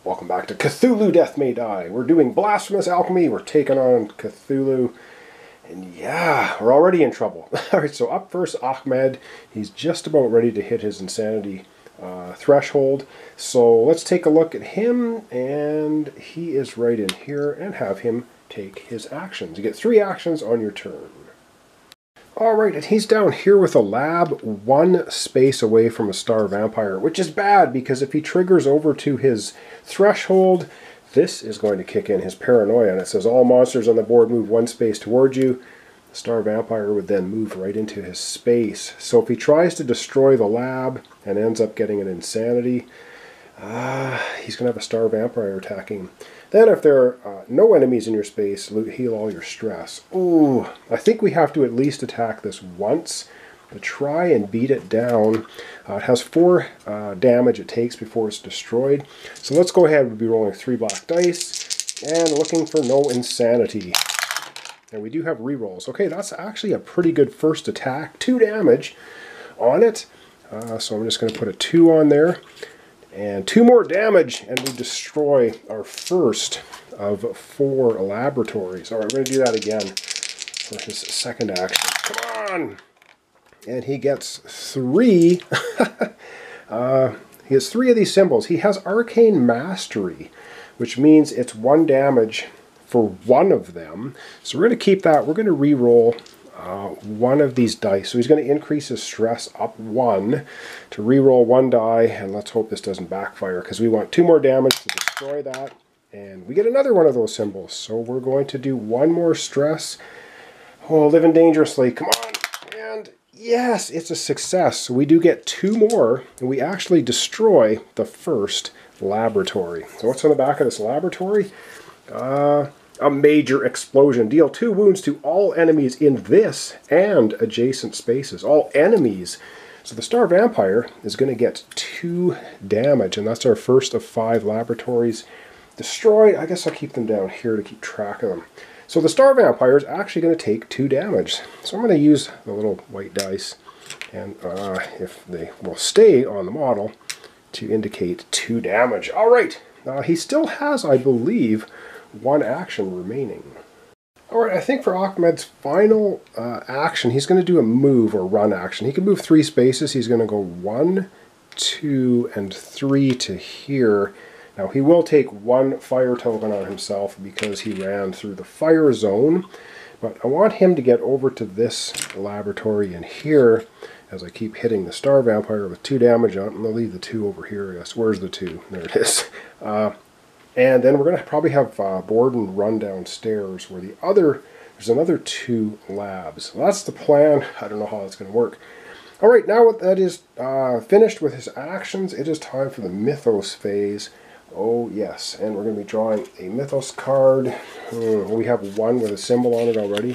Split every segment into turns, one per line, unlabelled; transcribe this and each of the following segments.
Welcome back to Cthulhu Death May Die. We're doing Blasphemous Alchemy. We're taking on Cthulhu. And yeah, we're already in trouble. Alright, so up first, Ahmed. He's just about ready to hit his insanity threshold. So let's take a look at him. And he is right in here. And have him take his actions. You get 3 actions on your turn. Alright, and he's down here with a lab, 1 space away from a star vampire, which is bad because if he triggers over to his threshold, this is going to kick in his paranoia. And it says all monsters on the board move 1 space toward you. The star vampire would then move right into his space. So if he tries to destroy the lab and ends up getting an insanity, he's going to have a star vampire attacking him. Then if there are no enemies in your space, heal all your stress. Ooh, I think we have to at least attack this once to try and beat it down. It has 4 damage it takes before it's destroyed. So let's go ahead. We'll be rolling 3 black dice and looking for no insanity. And we do have rerolls. Okay, that's actually a pretty good first attack. 2 damage on it. So I'm just going to put a 2 on there. And 2 more damage, and we destroy our first of 4 laboratories. Alright, we're going to do that again for his second action. Come on! And he gets 3. He has 3 of these symbols. He has Arcane Mastery, which means it's 1 damage for 1 of them. So we're going to keep that. We're going to re-roll 1 of these dice. So he's going to increase his stress up 1 to re-roll 1 die, and let's hope this doesn't backfire because we want 2 more damage to destroy that, and we get another one of those symbols. So we're going to do 1 more stress. Oh, living dangerously, come on, and yes, it's a success. So we do get 2 more, and we actually destroy the first laboratory. So what's on the back of this laboratory? A major explosion. Deal 2 wounds to all enemies in this and adjacent spaces. All enemies. So the star vampire is going to get 2 damage, and that's our first of 5 laboratories destroyed. I guess I'll keep them down here to keep track of them. So the star vampire is actually going to take 2 damage. So I'm going to use the little white dice, and if they will stay on the model, to indicate 2 damage. All right. He still has, I believe, 1 action remaining. Alright, I think for Ahmed's final action, he's going to do a move or run action. He can move 3 spaces. He's going to go 1, 2, and 3 to here. Now he will take 1 fire token on himself because he ran through the fire zone. But I want him to get over to this laboratory in here as I keep hitting the star vampire with 2 damage on it. I'm going to leave the 2 over here, I guess. Where's the 2? There it is. And then we're going to probably have Borden run downstairs where there's another 2 labs. Well, that's the plan. I don't know how that's going to work. Alright, now that is finished with his actions, it is time for the Mythos phase. Oh yes, and we're going to be drawing a Mythos card. We have 1 with a symbol on it already.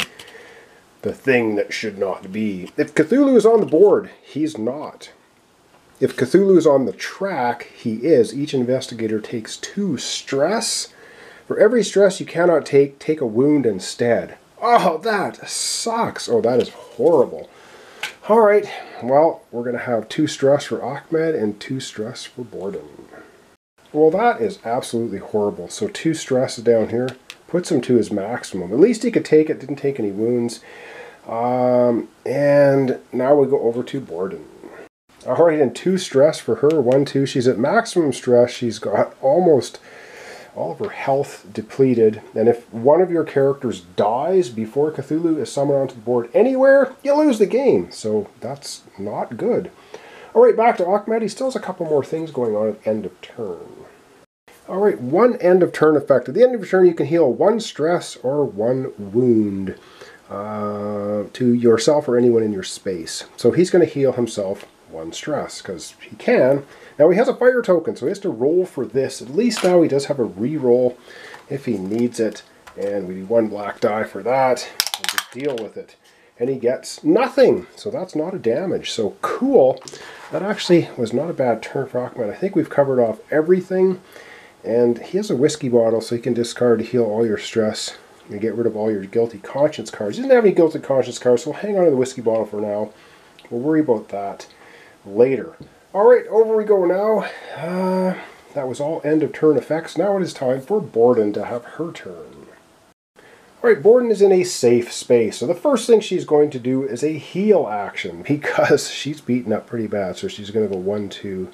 The thing that should not be. If Cthulhu is on the board, he's not. If Cthulhu is on the track, he is. Each investigator takes 2 stress. For every stress you cannot take a wound instead. Oh, that sucks. Oh, that is horrible. Alright, well, we're going to have 2 stress for Ahmed and 2 stress for Borden. Well, that is absolutely horrible. So 2 stress down here puts him to his maximum. At least he could take it, didn't take any wounds. And now we go over to Borden. Alright, and 2 stress for her, 1, 2. She's at maximum stress. She's got almost all of her health depleted. And if one of your characters dies before Cthulhu is summoned onto the board anywhere, you lose the game. So that's not good. Alright, back to Ahmed. He still has a couple more things going on at end of turn. Alright, 1 end of turn effect. At the end of your turn, you can heal 1 stress or 1 wound to yourself or anyone in your space. So he's going to heal himself 1 stress, because he can. Now he has a fire token, so he has to roll for this. At least now he does have a re-roll if he needs it. And we do 1 black die for that. And just deal with it. And he gets nothing. So that's not a damage. So cool. That actually was not a bad turn for Ahmed. I think we've covered off everything. And he has a whiskey bottle, so he can discard to heal all your stress. And get rid of all your guilty conscience cards. He doesn't have any guilty conscience cards, so we'll hang on to the whiskey bottle for now. We'll worry about that later. Alright, over we go now. that was all end of turn effects. Now it is time for Borden to have her turn. Alright, Borden is in a safe space, so the first thing she's going to do is a heal action, because she's beaten up pretty bad, so she's going to go 1, 2,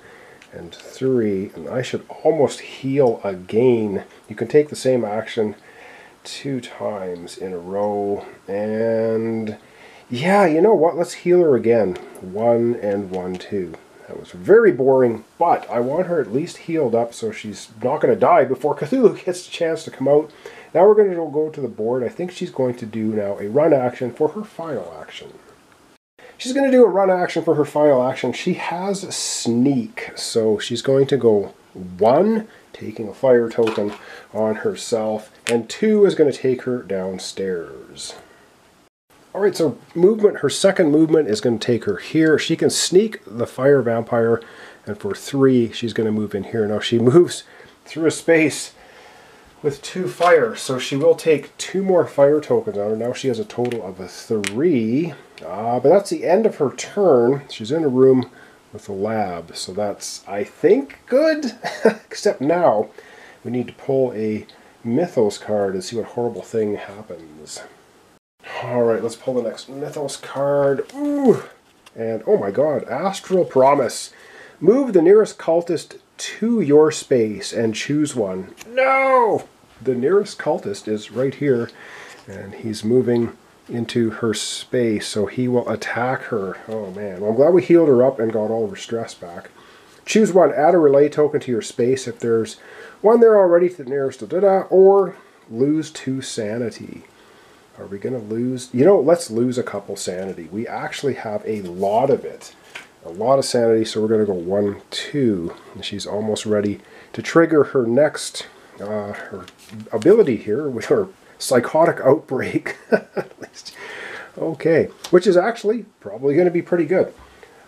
and 3, and I should almost heal again. You can take the same action 2 times in a row, and yeah, you know what, let's heal her again. 1 and 1, 2. That was very boring, but I want her at least healed up so she's not going to die before Cthulhu gets a chance to come out. Now we're going to go to the board. I think she's going to do now a run action for her final action. She's going to do a run action for her final action. She has sneak, so she's going to go 1, taking a fire token on herself, and 2 is going to take her downstairs. Alright, so movement, her second movement is going to take her here. She can sneak the fire vampire, and for 3, she's going to move in here. Now she moves through a space with 2 fire, so she will take 2 more fire tokens on her. Now she has a total of 3, but that's the end of her turn. She's in a room with a lab, so that's, I think, good. Except now we need to pull a Mythos card and see what horrible thing happens. Alright, let's pull the next Mythos card. Ooh! And, oh my god, Astral Promise. Move the nearest cultist to your space and choose one. No! The nearest cultist is right here, and he's moving into her space, so he will attack her. Oh man, well, I'm glad we healed her up and got all of her stress back. Choose one. Add a relay token to your space if there's one there already to the nearest, or lose 2 sanity. Are we going to lose? You know, let's lose a couple sanity. We actually have a lot of it. A lot of sanity, so we're going to go 1, 2. And she's almost ready to trigger her next her ability here, with her psychotic outbreak. At least. Okay, which is actually probably going to be pretty good.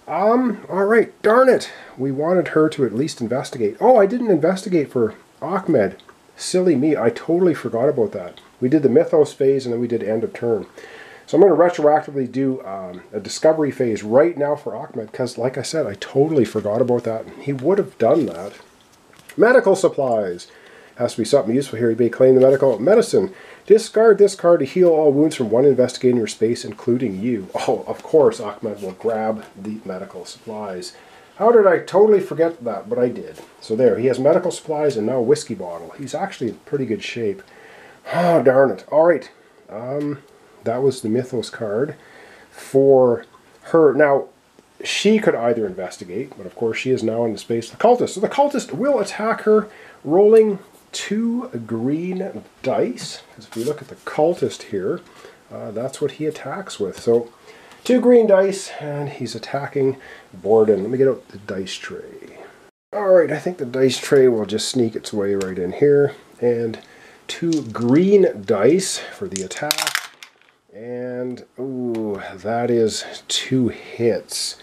Alright, darn it. We wanted her to at least investigate. Oh, I didn't investigate for Ahmed. Silly me, I totally forgot about that. We did the Mythos phase and then we did end of turn. So I'm going to retroactively do a discovery phase right now for Ahmed, because like I said, I totally forgot about that. He would have done that. Medical supplies. Has to be something useful here. You may claim the medical medicine. Discard this card to heal all wounds from one investigator in your space, including you. Oh, of course, Ahmed will grab the medical supplies. How did I totally forget that? But I did. So there, he has medical supplies and now a whiskey bottle. He's actually in pretty good shape. Oh, darn it. All right. That was the Mythos card for her. Now, she could either investigate, but of course she is now in the space of the cultist. So the cultist will attack her, rolling 2 green dice. Because if we look at the cultist here, that's what he attacks with. So 2 green dice, and he's attacking Borden. Let me get out the dice tray. Alright, I think the dice tray will just sneak its way right in here. And 2 green dice for the attack. And, ooh, that is 2 hits.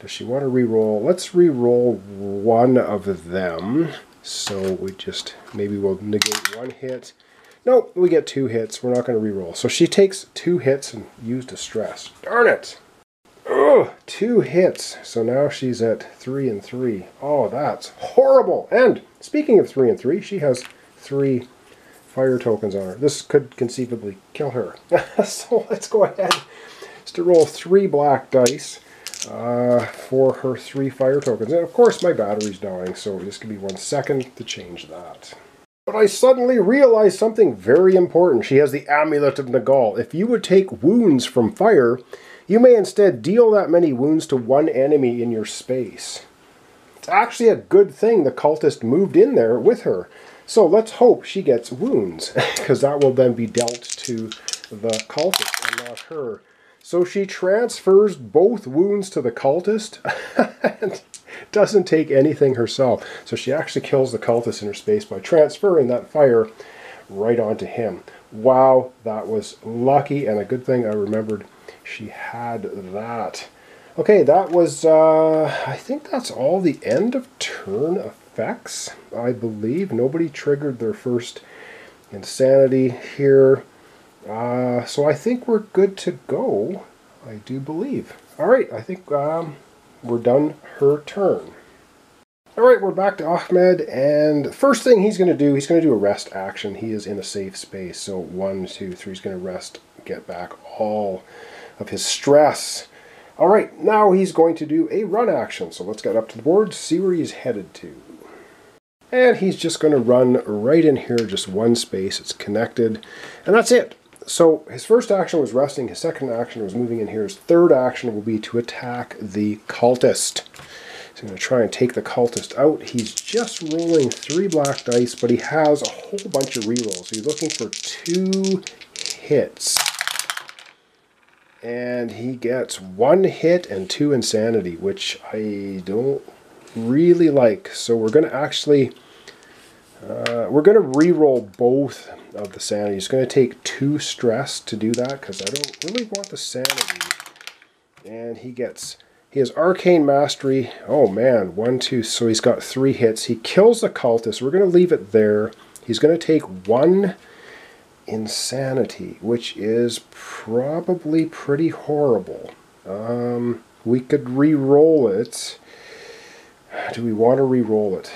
Does she want to re-roll? Let's re-roll one of them. So we just, maybe we'll negate 1 hit. Nope, we get 2 hits. We're not going to re-roll. So she takes 2 hits and used a stress. Darn it! Ugh, 2 hits. So now she's at 3 and 3. Oh, that's horrible. And speaking of 3 and 3, she has 3 fire tokens on her. This could conceivably kill her. So let's go ahead to roll 3 black dice for her 3 fire tokens. And of course my battery's dying, so just give me 1 second to change that. But I suddenly realized something very important. She has the Amulet of Nagal. If you would take wounds from fire, you may instead deal that many wounds to one enemy in your space. It's actually a good thing the cultist moved in there with her. So let's hope she gets wounds, because that will then be dealt to the cultist and not her. So she transfers both wounds to the cultist and doesn't take anything herself. So she actually kills the cultist in her space by transferring that fire right onto him. Wow, that was lucky, and a good thing I remembered she had that. Okay, that was, I think that's all the end of turn effects, I believe. Nobody triggered their first insanity here. So I think we're good to go, I do believe. Alright, I think we're done her turn. Alright, we're back to Ahmed, and the first thing he's going to do a rest action. He is in a safe space, so 1, 2, 3, he's going to rest, get back all of his stress. Alright, now he's going to do a run action, so let's get up to the board, see where he's headed to. And he's just going to run right in here, just one space, it's connected, and that's it. So his first action was resting, his second action was moving in here, his third action will be to attack the cultist. So I'm going to try and take the cultist out. He's just rolling 3 black dice, but he has a whole bunch of rerolls. So he's looking for 2 hits. And he gets 1 hit and 2 insanity, which I don't really like. So we're going to actually, we're going to reroll both of the sanity. He's going to take 2 stress to do that because I don't really want the sanity. And he has Arcane Mastery. Oh man, 1, 2, so he's got 3 hits. He kills the cultist. We're going to leave it there. He's going to take 1 insanity, which is probably pretty horrible. We could re-roll it. Do we want to re-roll it?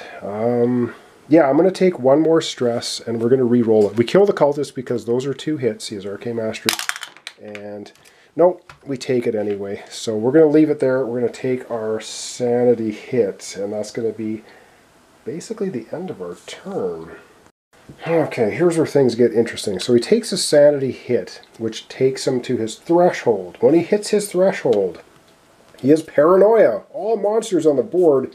Yeah, I'm going to take 1 more stress, and we're going to re-roll it. We kill the cultist because those are 2 hits. He has Arcane Mastery. And nope, we take it anyway. So we're going to leave it there. We're going to take our sanity hit, and that's going to be basically the end of our turn. Okay, here's where things get interesting. So he takes a sanity hit, which takes him to his threshold. When he hits his threshold, he has paranoia. All monsters on the board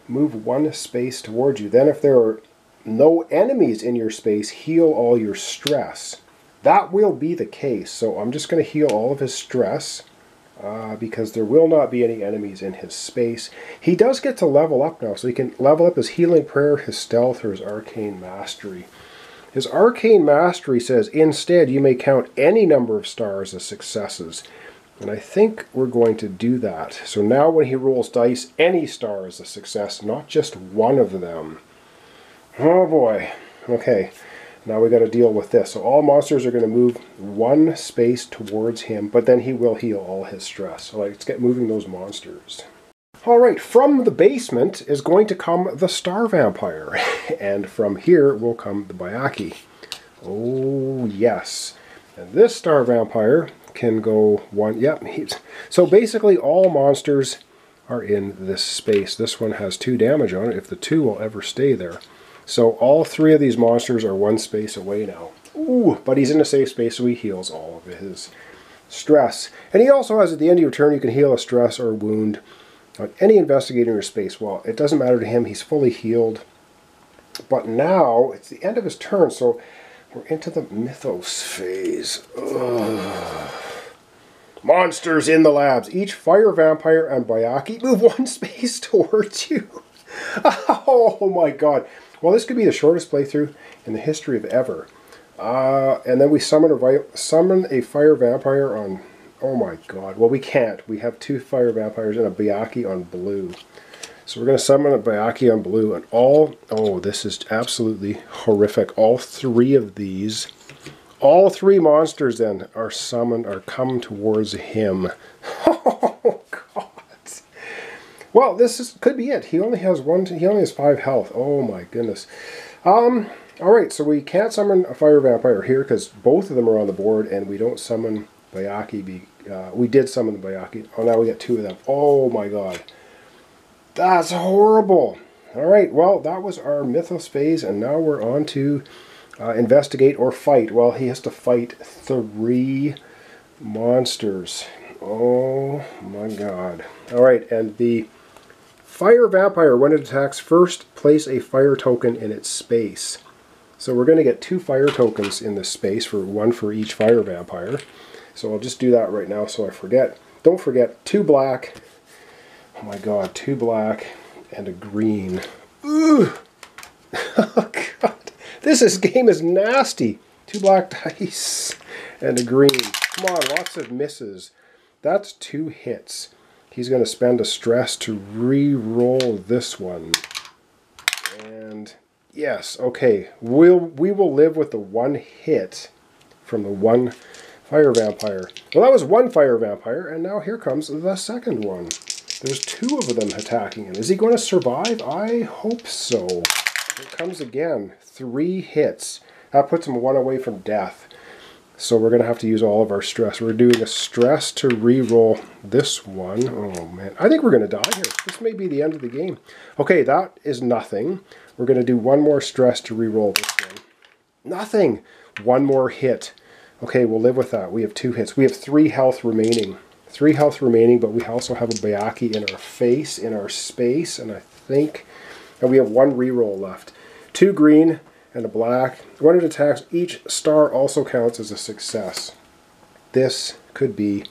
move 1 space towards you. Then if there are no enemies in your space, heal all your stress. That will be the case. So I'm just going to heal all of his stress because there will not be any enemies in his space. He does get to level up now, so he can level up his Healing Prayer, his Stealth, or his Arcane Mastery. His Arcane Mastery says, instead, you may count any number of stars as successes. And I think we're going to do that. So now when he rolls dice, any star is a success, not just one of them. Oh boy. Okay. Now we got to deal with this. So all monsters are going to move 1 space towards him, but then he will heal all his stress. So let's get moving those monsters. Alright, from the basement is going to come the Star Vampire. And from here will come the Bayaki. Oh, yes. And this Star Vampire can go 1... Yep. So basically all monsters are in this space. This one has 2 damage on it, if the 2 will ever stay there. So all 3 of these monsters are 1 space away now. Ooh, but he's in a safe space, so he heals all of his stress. And he also has, at the end of your turn, you can heal a stress or wound on any investigator in your space. Well, it doesn't matter to him, he's fully healed. But now, it's the end of his turn, so we're into the Mythos phase. Ugh. Monsters in the labs. Each Fire Vampire and Bayaki move 1 space towards you. Oh my god. Well, this could be the shortest playthrough in the history of ever. And then we summon a Fire Vampire on... Oh my god. Well, we can't. We have 2 Fire Vampires and a Bayaki on blue. So we're going to summon a Bayaki on blue. And all... Oh, this is absolutely horrific. All 3 of these... All 3 monsters then are summoned, are come towards him. Oh god. Well, could be it. He only has 5 health. Oh my goodness. Alright, so we can't summon a Fire Vampire here because both of them are on the board, and we don't summon Bayaki. We did summon the Bayaki. Oh, now we got 2 of them. Oh my god. That's horrible. Alright, well, that was our Mythos phase, and now we're on to investigate or fight. Well, he has to fight 3 monsters. Oh my god. Alright, and the Fire Vampire, when it attacks, first place a fire token in its space. So we're going to get 2 fire tokens in this space, 1 for each Fire Vampire. So I'll just do that right now so I forget. Don't forget, 2 black. Oh my god, 2 black and a green. Ooh! Oh god. This game is nasty. 2 black dice and a green. Come on, lots of misses. That's 2 hits. He's going to spend a stress to re-roll this one. And yes, okay. We will live with the 1 hit from the 1 Fire Vampire. Well, that was 1 Fire Vampire, and now here comes the second one. There's two of them attacking him. Is he going to survive? I hope so. Here comes again. 3 hits. That puts him 1 away from death. So we're going to have to use all of our stress. We're doing a stress to re-roll this one. Oh man, I think we're going to die here. This may be the end of the game. Okay, that is nothing. We're going to do 1 more stress to re-roll this one. Nothing. 1 more hit. Okay, we'll live with that. We have 2 hits. We have 3 health remaining. 3 health remaining, but we also have a Bayaki in our face, in our space, and I think, and we have 1 re-roll left. 2 green and a black. When it attacks, each star also counts as a success. This could be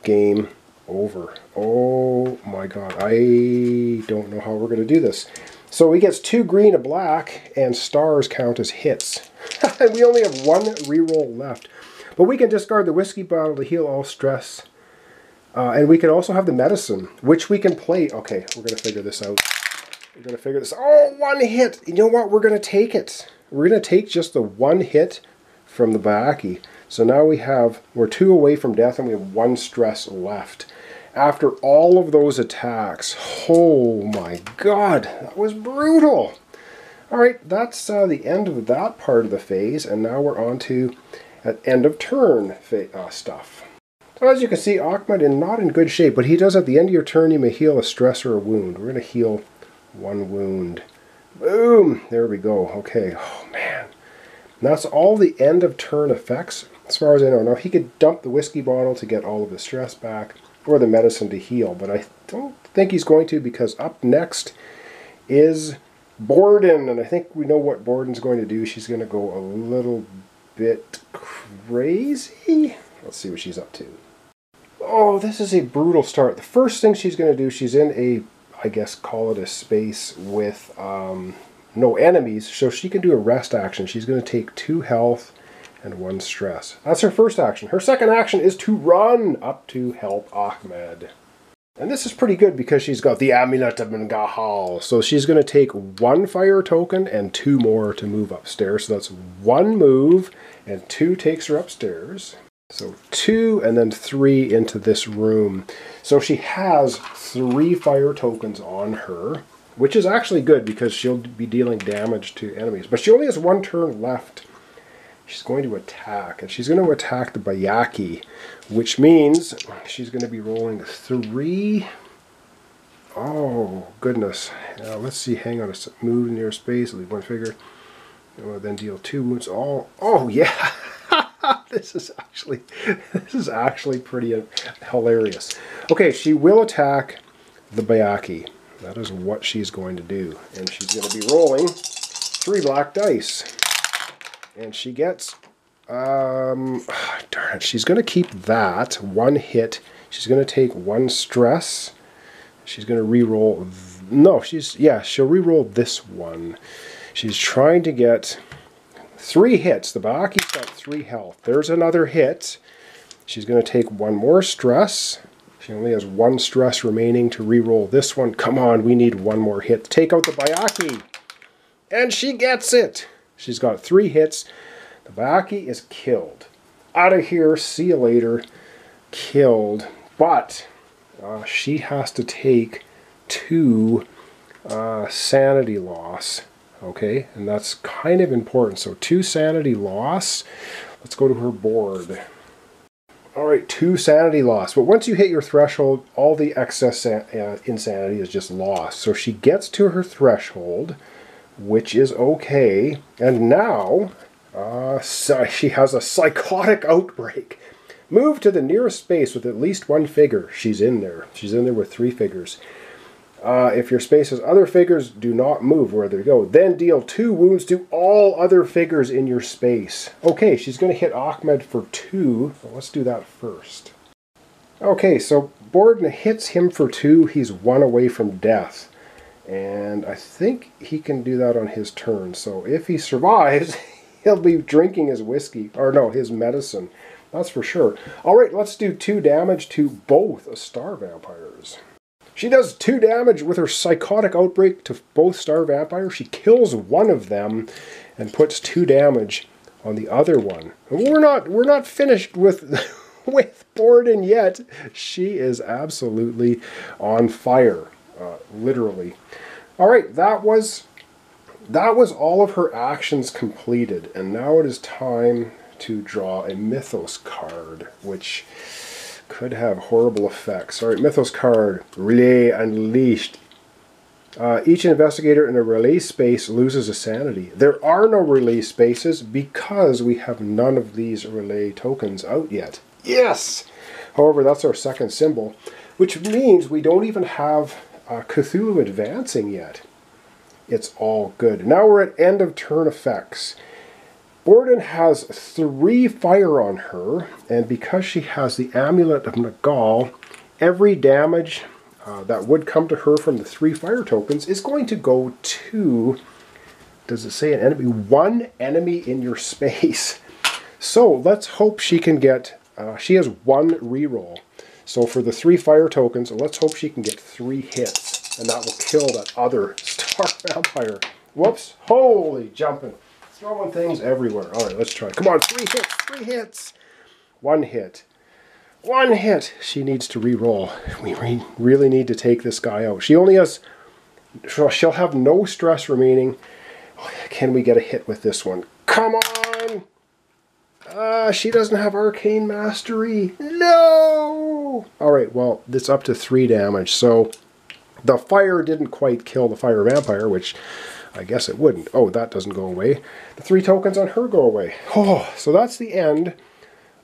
game over. Oh my god, I don't know how we're going to do this. So he gets 2 green, a black, and stars count as hits. And we only have 1 reroll left. But we can discard the whiskey bottle to heal all stress. And we can also have the medicine, which we can play. Okay, we're going to figure this out. We're going to figure this out. Oh, 1 hit! You know what? We're going to take it. We're going to take just the 1 hit from the Bayaki. So now we're 2 away from death and we have 1 stress left. After all of those attacks, oh my god, that was brutal. Alright, that's the end of that part of the phase, and now we're on to end of turn stuff. So as you can see, Ahmed is not in good shape, but he does at the end of your turn, you may heal a stress or a wound. We're going to heal 1 wound. Boom! There we go. Okay. Oh, man. And that's all the end of turn effects, as far as I know. Now, he could dump the whiskey bottle to get all of the stress back, or the medicine to heal, but I don't think he's going to, because up next is Borden, and I think we know what Borden's going to do. She's going to go a little bit crazy. Let's see what she's up to. Oh, this is a brutal start. The first thing she's going to do, she's in a, I guess, call it a space with no enemies, so she can do a rest action. She's going to take 2 health and 1 stress. That's her first action. Her second action is to run up to help Ahmed. And this is pretty good because she's got the Amulet of Mngahal. So she's going to take 1 fire token and 2 more to move upstairs. So that's 1 move and 2 takes her upstairs. So 2 and then 3 into this room. So she has 3 fire tokens on her, which is actually good because she'll be dealing damage to enemies. But she only has 1 turn left. She's going to attack, and she's going to attack the Bayaki, which means she's going to be rolling 3. Oh, goodness. Now, let's see. Hang on a sec. Move near space, leave 1 figure. Then deal 2 wounds. Oh, yeah. This is actually pretty hilarious. Okay, she will attack the Bayaki. That is what she's going to do. And she's going to be rolling 3 black dice. And she gets, darn it, she's going to keep that 1 hit. She's going to take 1 stress. She's going to re-roll, she'll re-roll this one. She's trying to get 3 hits. The Bayaki's got 3 health. There's another hit. She's going to take 1 more stress. She only has 1 stress remaining to re-roll this one. Come on, we need 1 more hit to take out the Bayaki. And she gets it. She's got 3 hits. The Bayaki is killed. Out of here. See you later. Killed. But she has to take 2 sanity loss. Okay, and that's kind of important. So 2 sanity loss. Let's go to her board. Alright, 2 sanity loss. But once you hit your threshold, all the excess insanity is just lost. So she gets to her threshold, which is okay. And now, she has a psychotic outbreak. Move to the nearest space with at least 1 figure. She's in there. She's in there with 3 figures. If your space has other figures, do not move where they go. Then deal 2 wounds to all other figures in your space. Okay, she's going to hit Ahmed for 2. So let's do that first. Okay, so Borden hits him for 2. He's 1 away from death. And I think he can do that on his turn. So if he survives, he'll be drinking his whiskey. Or no, his medicine. That's for sure. Alright, let's do 2 damage to both star vampires. She does 2 damage with her psychotic outbreak to both star vampires. She kills 1 of them and puts 2 damage on the other one. And we're not finished with with Borden yet. She is absolutely on fire, literally. All right, that was all of her actions completed, and now it is time to draw a Mythos card, which could have horrible effects. All right, Mythos card, Relay Unleashed. Each investigator in a relay space loses a sanity. There are no relay spaces because we have none of these relay tokens out yet. Yes! However, that's our second symbol, which means we don't even have Cthulhu advancing yet. It's all good. Now we're at end of turn effects. Borden has 3 fire on her, and because she has the Amulet of Nagal, every damage that would come to her from the 3 fire tokens is going to go to, does it say an enemy? 1 enemy in your space. So let's hope she can get, she has 1 reroll. So for the 3 fire tokens, let's hope she can get 3 hits, and that will kill that other star vampire. Whoops, holy jumping. Throwing things everywhere. All right, let's try. Come on, 3 hits, 3 hits. 1 hit. 1 hit. She needs to re-roll. We really need to take this guy out. She only has, she'll have no stress remaining. Can we get a hit with this one? Come on! She doesn't have Arcane Mastery. No! All right, well, it's up to 3 damage. So the fire didn't quite kill the fire vampire, which I guess it wouldn't. Oh, that doesn't go away. The 3 tokens on her go away. Oh, so that's the end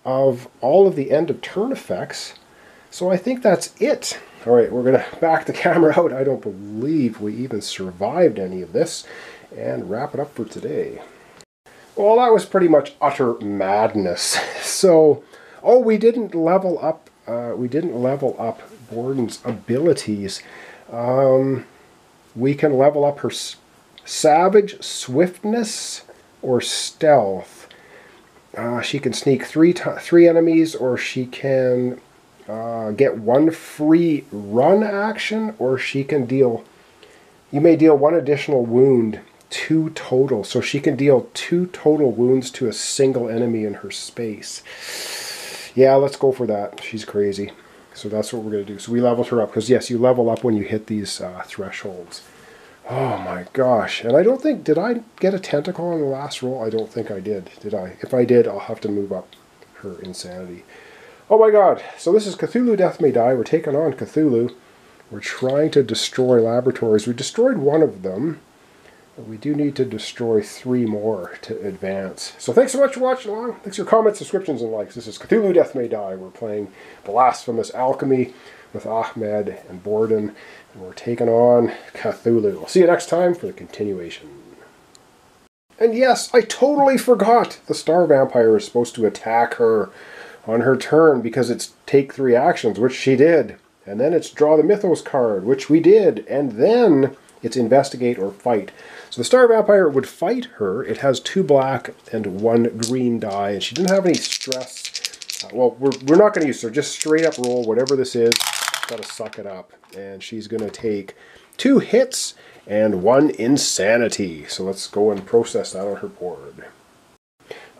of all of the end of turn effects. So I think that's it. All right, we're going to back the camera out. I don't believe we even survived any of this, and wrap it up for today. Well, that was pretty much utter madness. So, oh, we didn't level up Borden's abilities. We can level up her Savage, Swiftness, or Stealth. She can sneak 3 enemies, or she can get 1 free run action, or she can deal, you may deal 1 additional wound, 2 total. So she can deal 2 total wounds to a single enemy in her space. Yeah, let's go for that. She's crazy. So that's what we're going to do. So we leveled her up, because yes, you level up when you hit these thresholds. Oh my gosh. And I don't think, did I get a tentacle on the last roll? I don't think I did I? If I did, I'll have to move up her insanity. Oh my god. So this is Cthulhu Death May Die. We're taking on Cthulhu. We're trying to destroy laboratories. We destroyed 1 of them. But we do need to destroy 3 more to advance. So thanks so much for watching along. Thanks for your comments, subscriptions, and likes. This is Cthulhu Death May Die. We're playing Blasphemous Alchemy with Ahmed and Borden. And we're taking on Cthulhu. We'll see you next time for the continuation. And yes, I totally forgot the Star Vampire is supposed to attack her on her turn because it's take 3 actions, which she did. And then it's draw the Mythos card, which we did. And then it's investigate or fight. So the Star Vampire would fight her. It has 2 black and 1 green die, and she didn't have any stress. Well, we're not going to use her. Just straight up roll whatever this is. Got to suck it up. And she's going to take 2 hits and 1 insanity. So let's go and process that on her board.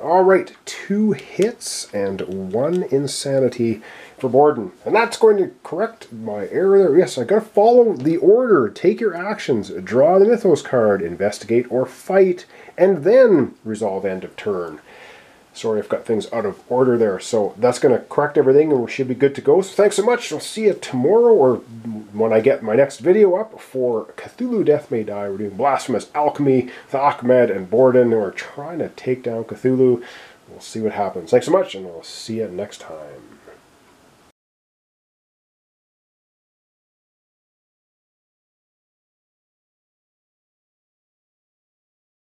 All right, 2 hits and 1 insanity for Borden. And that's going to correct my error there. Yes, I got to follow the order. Take your actions. Draw the Mythos card. Investigate or fight. And then resolve end of turn. Sorry, I've got things out of order there. So that's going to correct everything and we should be good to go. So thanks so much. I'll see you tomorrow or when I get my next video up for Cthulhu Death May Die. We're doing Blasphemous Alchemy with Ahmed and Borden. We're trying to take down Cthulhu. We'll see what happens. Thanks so much and we'll see you next time.